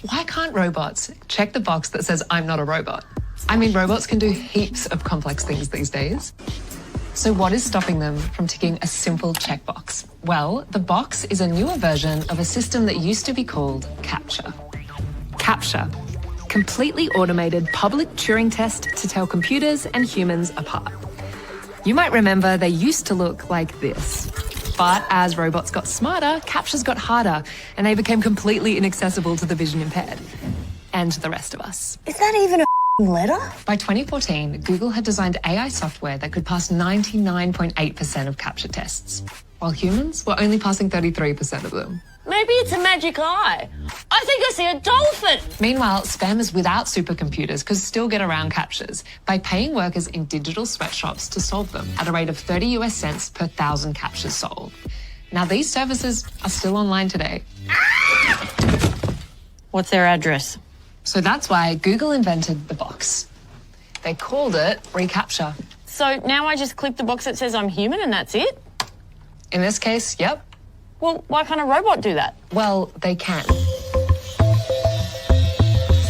Why can't robots check the box that says, I'm not a robot? I mean, robots can do heaps of complex things these days. So what is stopping them from ticking a simple checkbox? Well, the box is a newer version of a system that used to be called CAPTCHA. CAPTCHA, completely automated public Turing test to tell computers and humans apart. You might remember they used to look like this. But as robots got smarter, CAPTCHAs got harder, and they became completely inaccessible to the vision impaired. And the rest of us. Is that even a letter? By 2014, Google had designed AI software that could pass 99.8% of CAPTCHA tests, while humans were only passing 33% of them. Maybe it's a magic eye. I think I see a dolphin. Meanwhile, spammers without supercomputers could still get around CAPTCHAs by paying workers in digital sweatshops to solve them at a rate of 30 US cents per 1,000 CAPTCHAs solved. Now, these services are still online today. What's their address? So that's why Google invented the box. They called it reCAPTCHA. So now I just click the box that says I'm human and that's it? In this case, yep. Well, why can't a robot do that? Well, they can.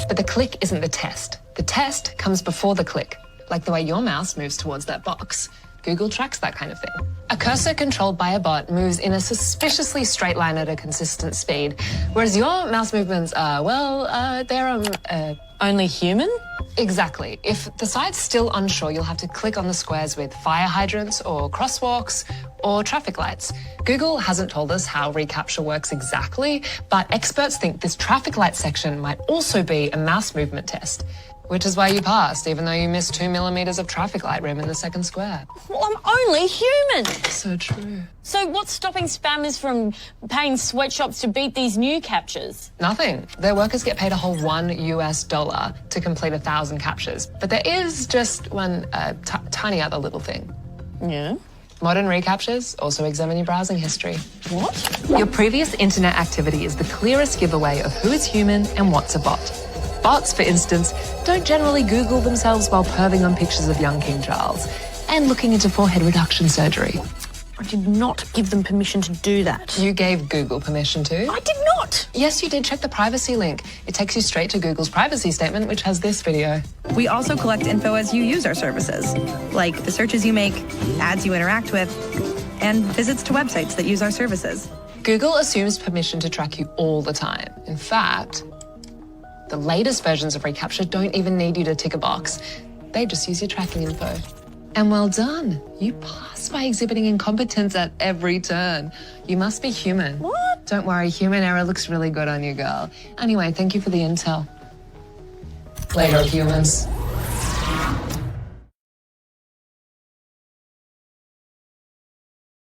But the click isn't the test. The test comes before the click, like the way your mouse moves towards that box. Google tracks that kind of thing. A cursor controlled by a bot moves in a suspiciously straight line at a consistent speed, whereas your mouse movements are, well, they're only human? Exactly. If the site's still unsure, you'll have to click on the squares with fire hydrants or crosswalks or traffic lights. Google hasn't told us how reCAPTCHA works exactly, but experts think this traffic light section might also be a mouse movement test, which is why you passed, even though you missed 2 millimeters of traffic light rim in the second square. Well, I'm only human. So true. So what's stopping spammers from paying sweatshops to beat these new CAPTCHAs? Nothing. Their workers get paid a whole $1 US to complete 1,000 CAPTCHAs. But there is just one tiny other little thing. Yeah? Modern reCAPTCHAs also examine your browsing history. What? Your previous internet activity is the clearest giveaway of who is human and what's a bot. Bots, for instance, don't generally Google themselves while perving on pictures of young King Charles and looking into forehead reduction surgery. I did not give them permission to do that. You gave Google permission to. I did not. Yes, you did. Check the privacy link. It takes you straight to Google's privacy statement, which has this video. We also collect info as you use our services, like the searches you make, ads you interact with, and visits to websites that use our services. Google assumes permission to track you all the time. In fact, the latest versions of reCAPTCHA don't even need you to tick a box. They just use your tracking info. And well done. You pass by exhibiting incompetence at every turn. You must be human. What? Don't worry, human error looks really good on you, girl. Anyway, thank you for the intel. Later, humans.